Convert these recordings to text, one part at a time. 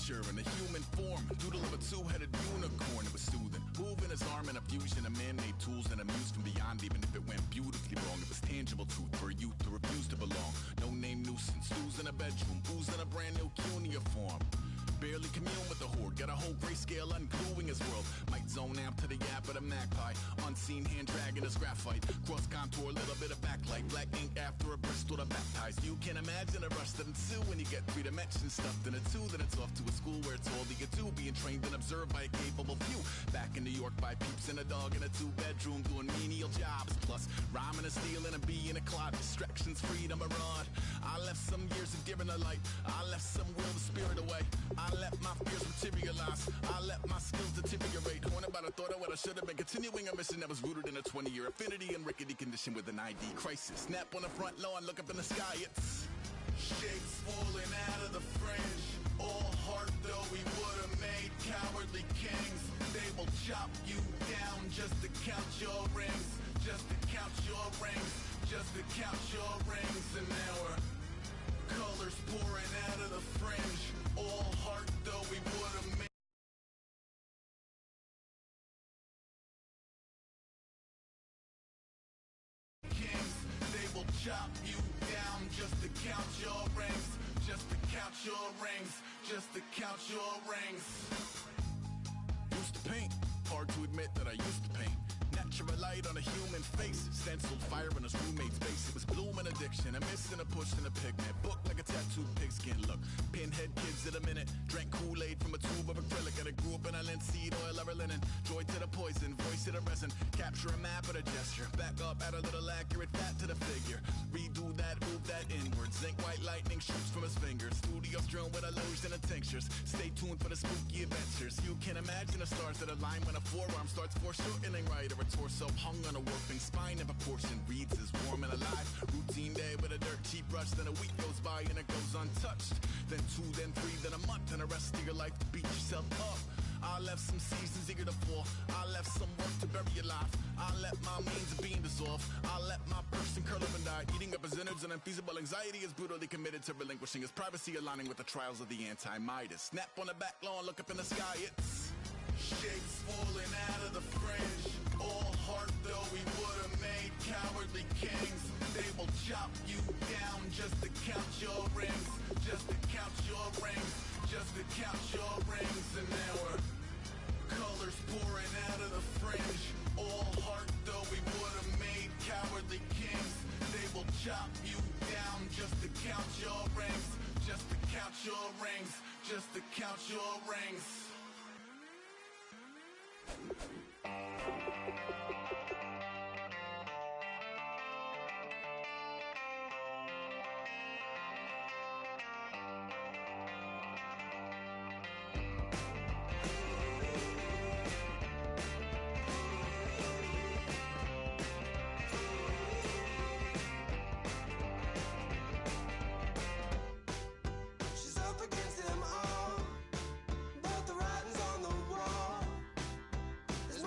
creature in a human form, doodle of a two-headed unicorn. It was soothing, moving his arm in a fusion of man-made tools and a muse from beyond. Even if it went beautifully wrong, it was tangible truth for a youth to refuse to belong. No name nuisance, who's in a bedroom, who's in a brand new cuneiform. Barely commune with the horde, got a whole grayscale ungluing his world. Might zone amp to the yap of the magpie, unseen hand dragging his graphite. Cross contour, little bit of backlight, black ink after a Bristol to baptize. You can imagine a rush that ensue when you get three dimensions stuffed in a two. Then it's off to a school where it's all you get to, being trained and observed by a capable few. Back in New York by peeps and a dog in a two-bedroom doing menial jobs. Plus rhyming and stealing and being a clod, distractions, freedom, a rod. I left some years of giving a light, I left some will the spirit away. I let my fears materialize, I let my skills deteriorate. Horn about a thought of what I should have been, continuing a mission that was rooted in a 20-year affinity and rickety condition with an ID crisis. Snap on the front lawn, look up in the sky, it's shapes falling out of the fringe. All heart though we would have made cowardly kings. They will chop you down just to count your rings, just to count your rings, just to count your rings. And now we're colors pouring out of the fringe. All heart though we would have made kings. They will chop you down just to count your rings, just to count your rings, just to count your rings. Used to paint, hard to admit that I used to paint. Natural light on a human face, stenciled fire in his roommate's face. It was bloom and addiction, a miss and a push and a pigment. Book like a tattooed pigskin look. Pinhead kids at a minute, drank Kool-Aid from a tube of acrylic. And I grew up in a linseed oil or a linen. Joy to the poison, voice to the resin. Capture a map of a gesture. Back up, add a little accurate fat to the figure. Redo that, move that inward. Zinc white lightning shoots from his fingers. Studio strewn with illusion and tinctures. Stay tuned for the spooky adventures. You can imagine the stars that align when a forearm starts foreshortening right, or a torso hung on a warping spine in proportion reads as warm and alive. Routine day with a dirt cheap brush, then a week goes by and it goes untouched. Then 2, then 3, then a month, and the rest of your life to beat yourself up. I left some seasons eager to fall, I left some work to bury alive. I let my means of being dissolve, I let my person curl up and die. Eating up his innards and unfeasible anxiety is brutally committed to relinquishing his privacy, aligning with the trials of the anti-Midas. Snap on the back lawn, look up in the sky, it's shapes falling out of the fringe. All heart though we would have made cowardly kings. They will chop you down just to count your rings, just to count your rings, just to count your rings. And now we're colors pouring out of the fringe. All heart though we would have made cowardly kings. They will chop you down just to count your rings, just to count your rings, just to count your rings. She's up against them all, but the writing's on the wall. There's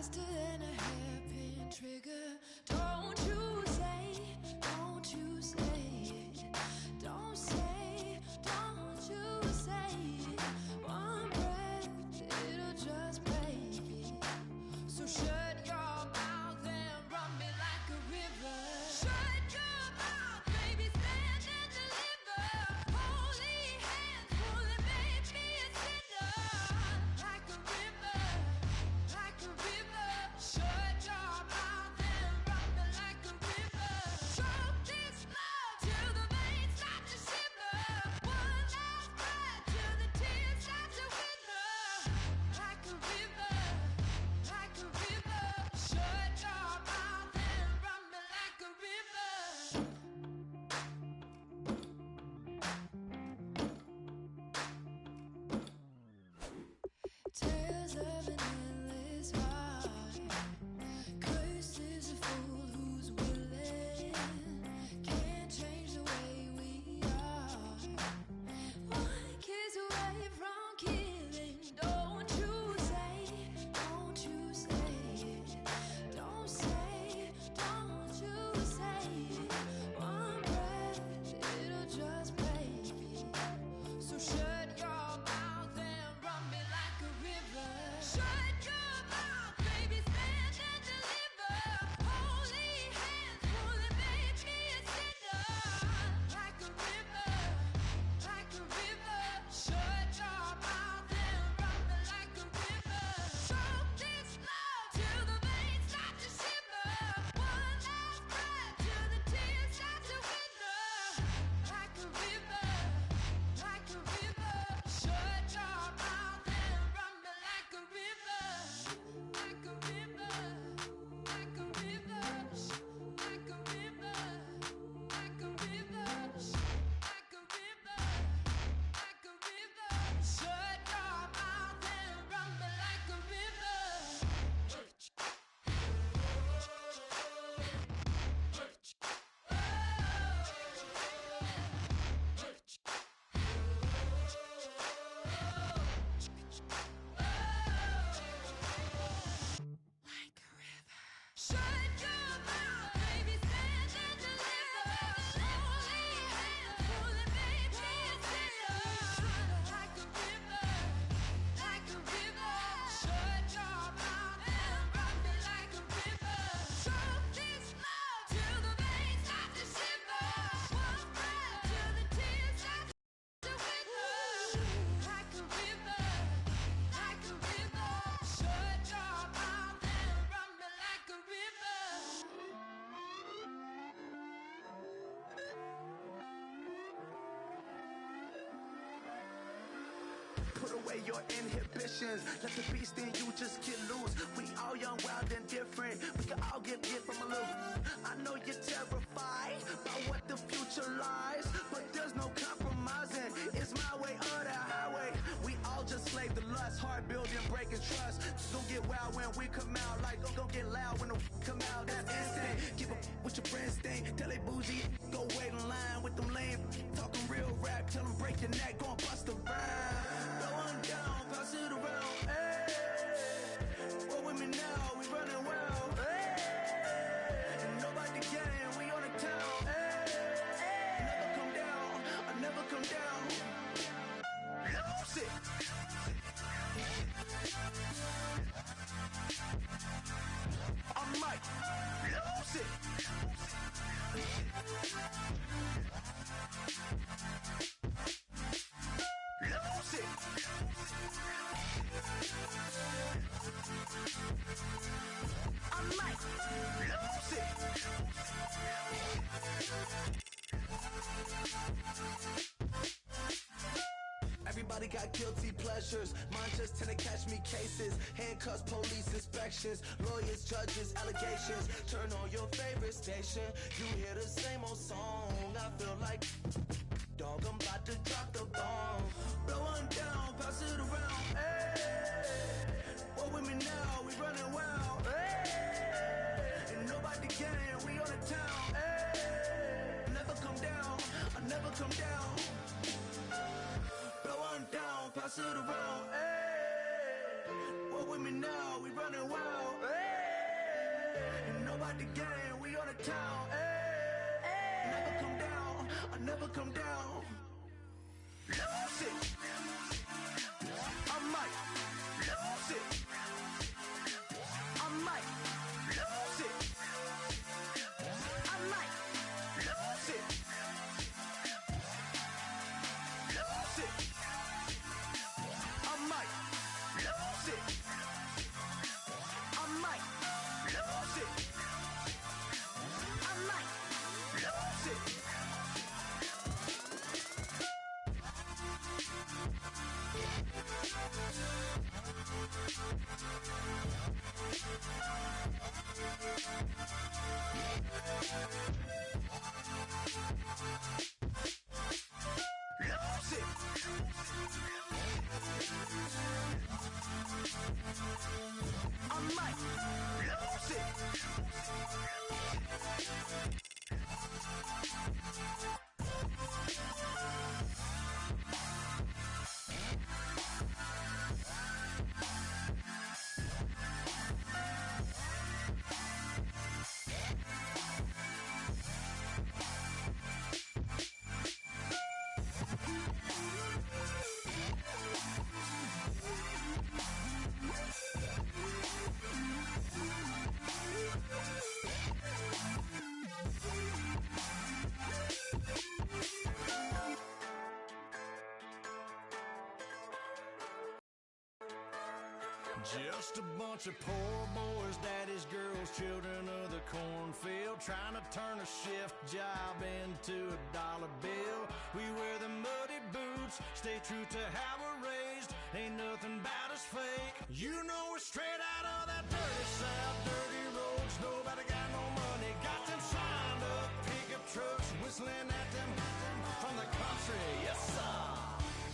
faster than a hairpin trigger. Don't you say, don't you say it. Don't say, don't you say it. One breath, it'll just break it. So shut your mouth and run me like a river. Shut your mouth, baby, stand and deliver. Holy hands pulling, make me a sinner. Like a river, like a river. Shut your mouth and run me like a river. Choke this love till the veins start to shiver. One last breath till the tears start to wither. Like a river, like a river. Shut your mouth and run me like a river. Tales of an endless ride. Cursed is a fool who's willing. Can't change the way we are. One kiss away from killing. Don't you say it. Don't say, don't you say it. One breath, it'll just break it. So shut your mouth and run me like a river. Shut your mouth, baby, stand and deliver. Holy hands pulling, make me a sinner. Like a river, like a river. Shut your mouth and run me like a river. Choke this love till the veins start to shiver. One last breath till the tears start to wither. Like a river, like a river. Shut your mouth and run me like a river. Like a river, like a river. Like a river, like a river. Like a river, like a river. Shut your mouth and run me like a river. Like a river. Shut your mouth, baby, stand and deliver. Holy hands pulling, make me a sinner. Like a river, like a river. Shut your mouth and run me like a river. Choke this love till the veins start to shiver. One breath till the tears start to wither. Like a river, like a river. Shut your mouth and run me like a river. Put away your inhibitions. Let the beast in you just get loose. We all young, wild, and different. We can all get from a little. I know you're terrified by what the future lies, but there's no compromising. It's my way or the highway. We all just slave to lust, hard building, breaking trust. Don't get wild when we come out. Like don't get loud when the come out. That's instant. Give up what your friends think. Tell they bougie, go wait in line with them lame. Talking real rap, tell them break your neck, go and bust a rhyme. Going down, pass it around. Hey, what with me now? We running wild. Hey, and nobody game, we on the town. Hey, never come down, I never come down. Lose it. I might lose it. Lose it. I might lose it. Everybody got guilty pleasures. Mine just tend to catch me cases. Handcuffs, police inspections, lawyers, judges, allegations. Turn on your favorite station. You hear the same old song. I feel like dog, I'm about to drop the bomb. Blow one down, pass it around. Hey, what with me now? We running wild. Hey, and nobody game. We on the town. Hey, never come down. I never come down. Blow one down, pass it around. Hey, what with me now? We running wild. Hey. got the game, we on the town. Hey, never come down, I never come down. Lose it, I might lose it. I might lose it. I might lose it. Lose it. I might lose it. I might lose it. I might lose it. Just a bunch of poor boys, daddies, girls, children of the cornfield, trying to turn a shift job into a dollar bill. We wear the muddy boots, stay true to how we're raised. Ain't nothing about us fake. You know we're straight out of that dirty south, dirty roads. Nobody got no money, got them signed up pickup trucks, whistling at them from the country. Yes, sir.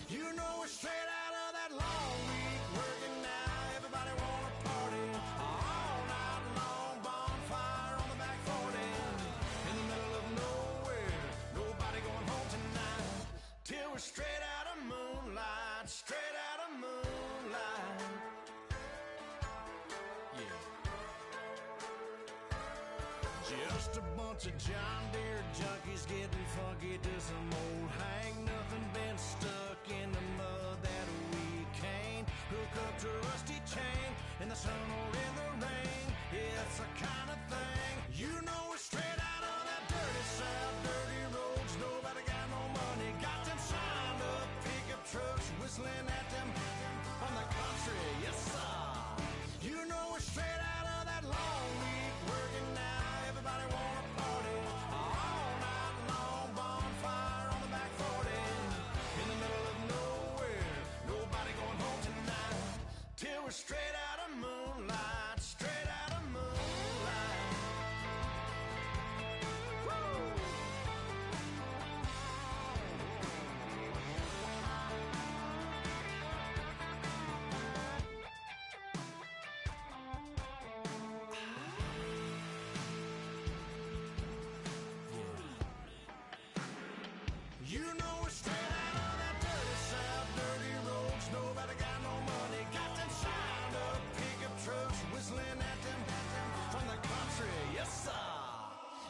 You know we're straight out of that long week working now. Everybody wanna party all night long, bonfire on the back 40 in the middle of nowhere. Nobody going home tonight till we're straight out of moonlight, straight out of moonlight. Yeah. Just a bunch of John Deere junkies getting funky to some old hang. Nothing been stuck in the mud that we can't hook up to a rusty chain in the sun or in the rain. It's the kind of thing. You know we're straight out of that dirty south, dirty roads. Nobody got no money, got them signed up pickup trucks, whistling at them from the country. Yes, sir. You know we're straight out of that long week working now. Everybody wanna party all night long, bonfire on the back 40 in the middle of nowhere. Nobody going home tonight till we're straight out of moonlight, straight out of moonlight. Woo! You know we're straight out of that dirty south, dirty roads. Nobody got no money, got them signed up pickup trucks, whistling at them from the country. Yes, sir.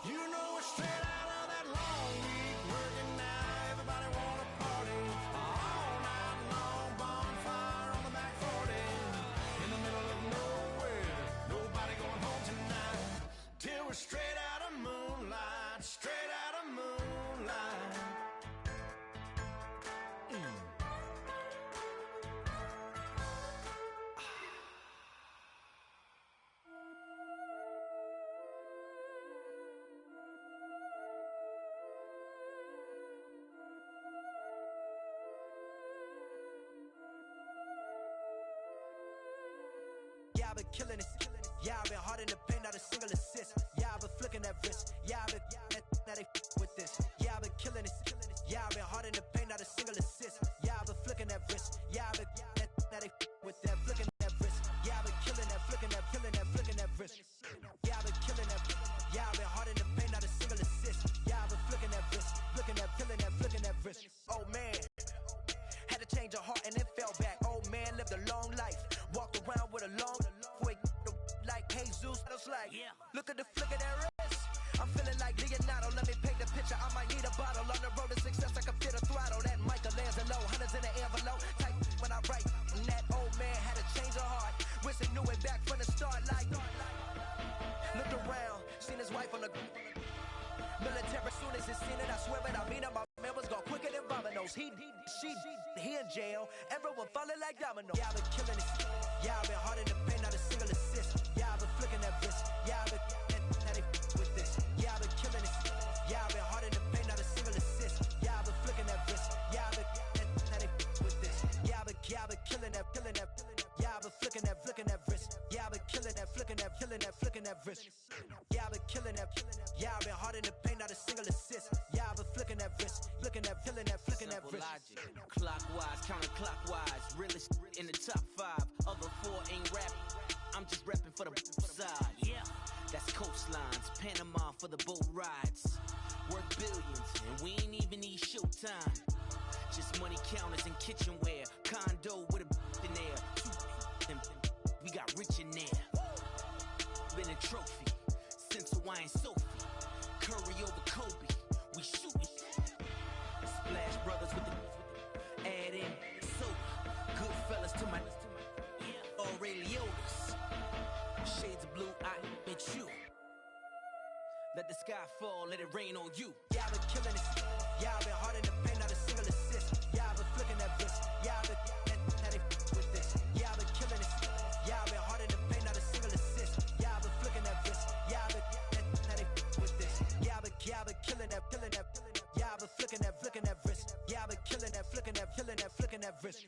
You know we're straight out of that long week working now. Everybody wanna party all night long, bonfire on the back 40 in the middle of nowhere. Nobody going home tonight till we're straight out of moonlight, straight out of moonlight. Yeah, I've been killing it. Yeah, I've been hard in the paint, not a single assist. Yeah, I've been flicking that wrist. Yeah, I've been now they with this. Yeah, I've been killing it. Yeah, I've been hard in the paint, not a single assist. Yeah, I've been flicking that wrist. Yeah, I've been now they with that, flicking that wrist. Yeah, I've been killing that, flicking that, killing that, flicking that wrist. Yeah, I've been killing that. Yeah, I've been hard in the paint, not a single assist. Yeah, I've been flicking that wrist, flicking that, killing that, flicking that wrist. Oh man, had to change her heart and then fell back. Oh man, lived a long life, walked around with a long like Jesus. I was like, yeah. Look at the flick of that hoes. He in jail. Everyone falling like domino. Yeah, I've been killing it. Yeah, I've been hard in the paint, not a single assist. Yeah, I've been flicking that wrist. Yeah, I've been now they with this. Yeah, I've been killing it. Yeah, I've been hard in the paint, not a single assist. Yeah, I've been flicking that wrist. Yeah, I've been now they with this. Yeah, I've been killing that. Yeah, I've been flicking that wrist. Yeah, I've been killing that, flicking that wrist. Yeah, I've been killing that. Yeah, I've been hard in the paint, not a single assist. Yeah, I've been flicking that wrist, flicking that wrist. Logic. Clockwise, counterclockwise, realest in the top 5. Other 4 ain't rapping. I'm just repping for the side. Yeah, that's coastlines, Panama for the boat rides. Worth billions, and we ain't even need showtime. Just money counters and kitchenware. Condo with a in there. We got rich in there. Been a trophy since Hawaiian Sophie. Curry over Kobe. We shooting. Splash Brothers with the add in soda. Good fellas to my Aureliotas. Shades of blue, I admit you. Let the sky fall, let it rain on you. Yeah, I've been killing it. Yeah, I've been hard in the paint, not a single assist. Yeah, I've been flicking that wrist. Yeah, I've been now they with this. Yeah, I've been killing it. Yeah, I've been hard in the paint, not a single assist. Yeah, I've been flicking that wrist. Yeah, I've been now they with this. Yeah, I've been killing that. Yeah, I've been flicking that wrist. Yeah, I've been killing that, flicking that wrist.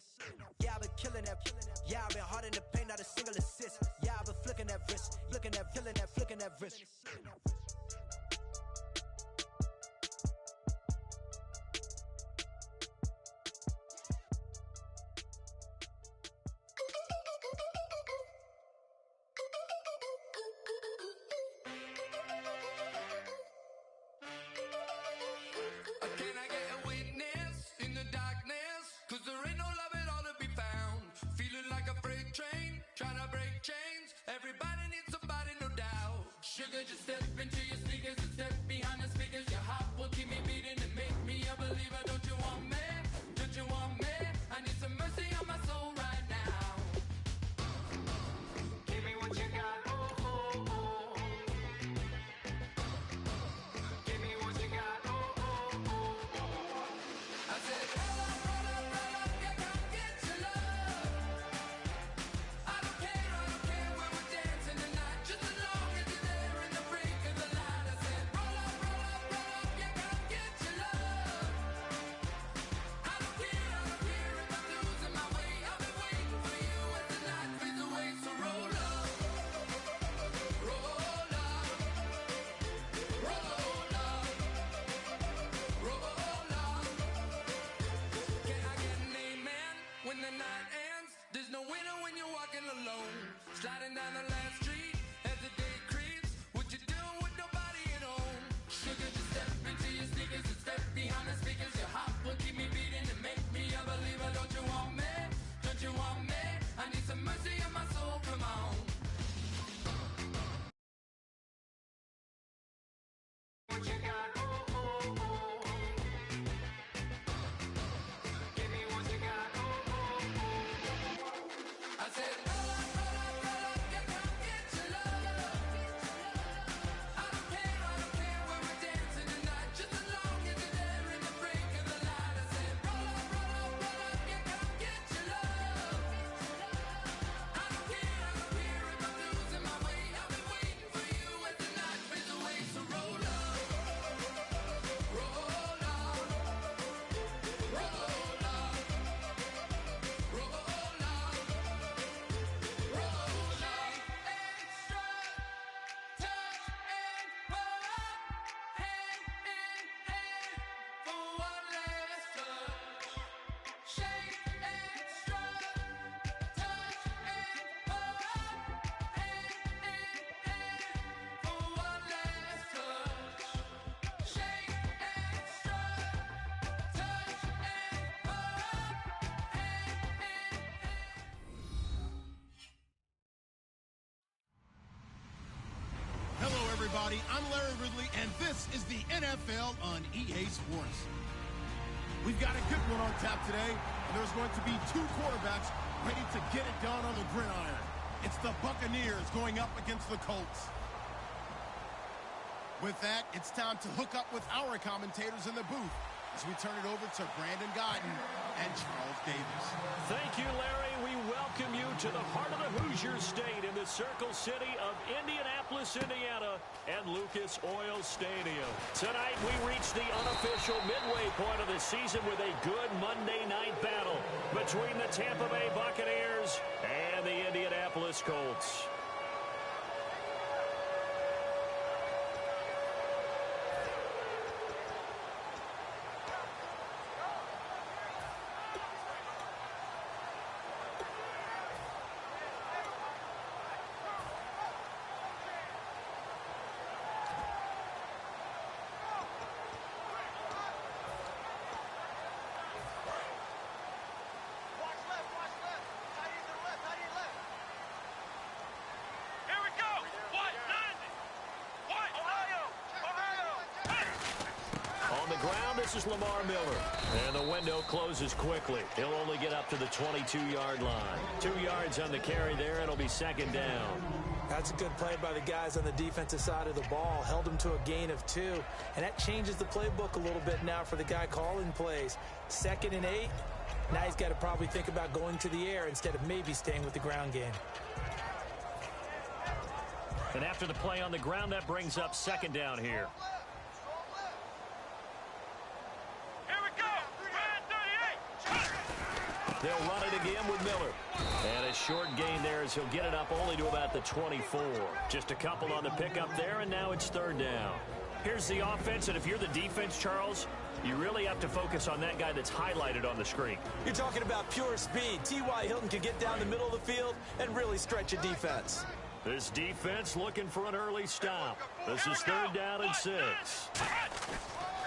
Yeah, I've been killing that. Yeah, I've been hard in the paint, not a single assist. Yeah, I've been flicking that wrist, flicking that wrist. Can I get a witness in the darkness? 'Cause there ain't no love at all to be found. Feeling like a freight train, trying to break chains. Everybody needs somebody, no doubt. Sugar, just step into your sneakers and step behind the speakers. Your heart will keep me beating and make me a believer. Don't you want me? Don't you want me? I need some mercy on my soul right now. Give me what you got, oh, oh, oh. Give me what you got, oh, oh, oh. I said, roll up, yeah, come get your love. I don't care where we're dancing tonight, just as long as you're there in the break of the light. I said, roll up, yeah, come get your love. I don't care if I'm losing my way. I've been waiting for you as the night fades away. So roll up, roll up, roll up, roll up. Can I get an amen when the night ends? There's no winner when you're walking alone. Sliding down the last street as the day creeps. What you doing with nobody at home? Sugar, just step into your sneakers and step behind the speakers. Your heart will keep me beating and make me a believer. Don't you want me? Don't you want me? I need some mercy on my soul. Come on. What you got? Oh, oh, oh. Give me what you got. Oh, oh, oh. I said, roll up, yeah, come get your love. I don't care where we're dancing tonight, just as long as you're there in the break of the light. I said, roll up, yeah, come get your love. I don't care if I'm losing my way. I've been waiting for you as the night fades away. So roll up, roll up, roll up, roll up. Hello, everybody. I'm Larry Ridley, and this is the NFL on EA Sports. We've got a good one on tap today, and there's going to be 2 quarterbacks ready to get it done on the gridiron. It's the Buccaneers going up against the Colts. With that, it's time to hook up with our commentators in the booth. as we turn it over to Brandon Guyton and Charles Davis. Thank you, Larry. We welcome you to the heart of the Hoosier State in the Circle City of Indianapolis, Indiana, and Lucas Oil Stadium. Tonight, we reach the unofficial midway point of the season with a good Monday night battle between the Tampa Bay Buccaneers and the Indianapolis Colts. This is Lamar Miller, and the window closes quickly. He'll only get up to the 22-yard line. 2 yards on the carry there. It'll be second down. That's a good play by the guys on the defensive side of the ball. Held him to a gain of 2, and that changes the playbook a little bit now for the guy calling plays. 2nd and 8. Now he's got to probably think about going to the air instead of maybe staying with the ground game. And after the play on the ground, that brings up second down here. They'll run it again with Miller. And a short gain there as he'll get it up only to about the 24. Just a couple on the pickup there, and now it's third down. Here's the offense, and if you're the defense, Charles, you really have to focus on that guy that's highlighted on the screen. You're talking about pure speed. T.Y. Hilton can get down the middle of the field and really stretch a defense. This defense looking for an early stop. This is third down and 6.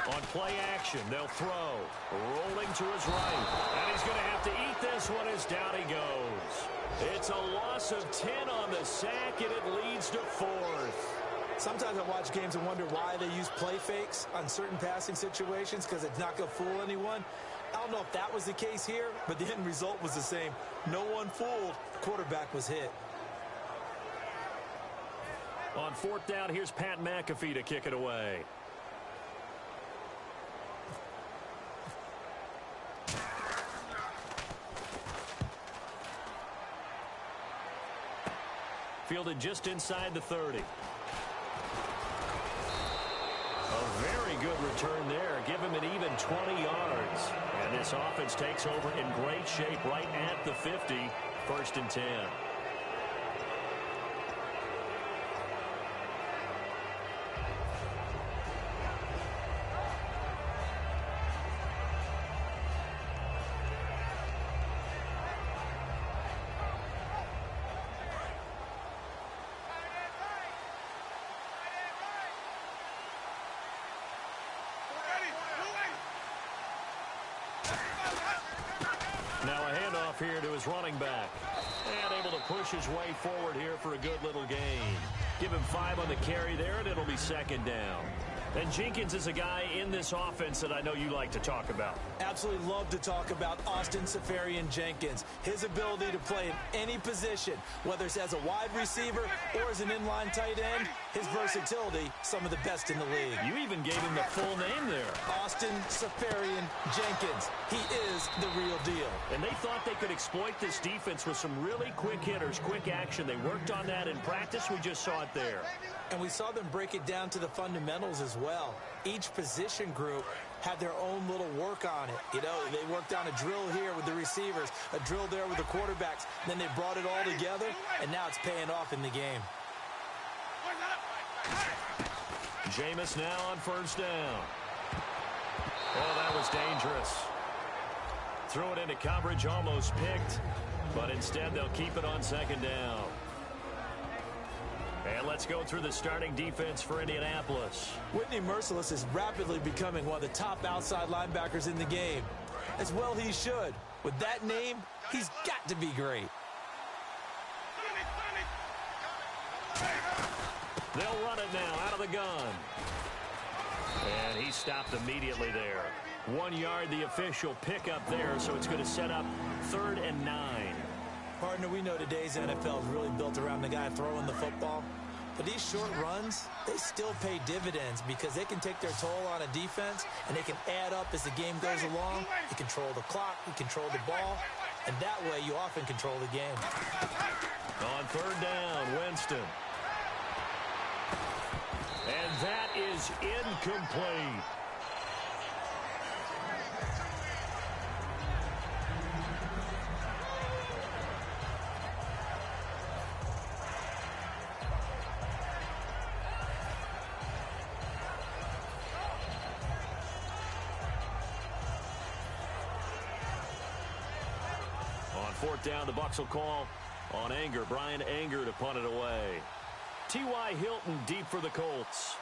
On play action, they'll throw. Rolling to his right. And he's going to have to eat this one as down he goes. It's a loss of 10 on the sack, and it leads to 4th. Sometimes I watch games and wonder why they use play fakes on certain passing situations because it's not going to fool anyone. I don't know if that was the case here, but the end result was the same. No one fooled. Quarterback was hit. On 4th down, here's Pat McAfee to kick it away. Fielded just inside the 30. A very good return there. Give him an even 20 yards. And this offense takes over in great shape right at the 50. 1st and 10. Now a handoff here to his running back. And able to push his way forward here for a good little gain. Give him 5 on the carry there, and it'll be second down. And Jenkins is a guy in this offense that I know you like to talk about. Absolutely love to talk about Austin Seferian-Jenkins. His ability to play in any position, whether it's as a wide receiver or as an inline tight end, his versatility, some of the best in the league. You even gave him the full name there. Austin Seferian-Jenkins. He is the real deal. And they thought they could exploit this defense with some really quick hitters, quick action. They worked on that in practice. We just saw it there. And we saw them break it down to the fundamentals as well. Each position group had their own little work on it. You know, they worked on a drill here with the receivers, a drill there with the quarterbacks. Then they brought it all together, and now it's paying off in the game. Jameis now on 1st down. Oh, that was dangerous. Threw it into coverage, almost picked. But instead, they'll keep it on 2nd down. And let's go through the starting defense for Indianapolis. Whitney Merciless is rapidly becoming one of the top outside linebackers in the game. As well he should. With that name, he's got to be great. They'll run it now out of the gun. And he stopped immediately there. 1 yard, the official pickup there, so it's going to set up 3rd and 9. Partner, we know today's NFL is really built around the guy throwing the football. But these short runs, they still pay dividends because they can take their toll on a defense, and they can add up as the game goes along. You control the clock, you control the ball, and that way you often control the game. On third down, Winston. And that is incomplete. On fourth down, the Bucs will call on Anger. Brian Anger to punt it away. T.Y. Hilton deep for the Colts.